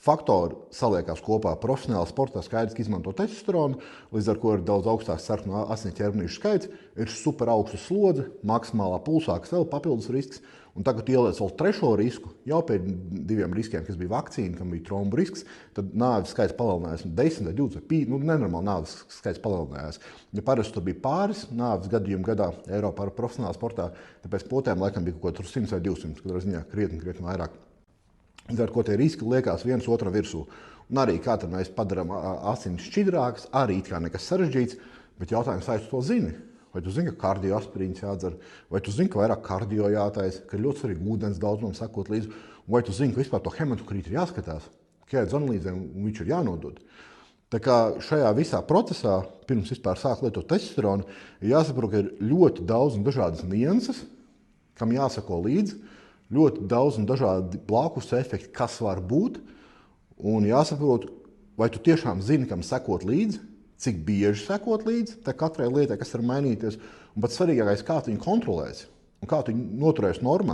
faktori saliekās kopā. Profesionāli sportā skaidrs, ka izmanto testosteronu, līdz ar ko ir daudz augstāks sarkanu asiņu ķermenīšu skaits, ir super augsta slodze, maksimālā pulsā, kas vēl papildus risks. Un tagad ieliec vēl trešo risku, jau pie 2 riskiem, kas bija vakcīna, kam bija trombu risks, tad nāves skaits palielinājās 10 vai 20, nenormāli nāves skaits palielinājās. Ja parasti tur bija pāris nāves gadījumu gadā Eiropā ar profesionālā sportā, tad pēc potēm laikam bija kaut ko 100 vai 200, katrā ziņā krietni vairāk. Līdz ar ko tie riski liekas viens otram virsū. Un arī kā tad mēs padarām asinis šķidrākas, arī it kā nekas sarežģīts, bet jautājums, vai tu to zini? Vai tu zini, ka kardioaspirīns jādzer, vai tu zini, ka vairāk kardio jātaisa, ka ļoti svarīgi ūdens daudzumam sakot līdzi, vai tu zini, ka vispār to hematokrītu ir jāskatās, ka jāiet uz analīzēm un viņš ir jānodod. Tā kā šajā visā procesā, pirms vispār sāk lietot testosteronu, ir jāsaprot, ka ir ļoti daudz un dažādas nianses, kam jāsako līdzi, ļoti daudz un dažādi blakus efekti, kas var būt, un jāsaprot, vai tu tiešām zini, kam sekot līdzi, cik bieži sekot līdzi katrai lietai, kas var mainīties, un pats svarīgākais, kā tu viņu kontrolēsi un kā tu viņu noturēsi normā.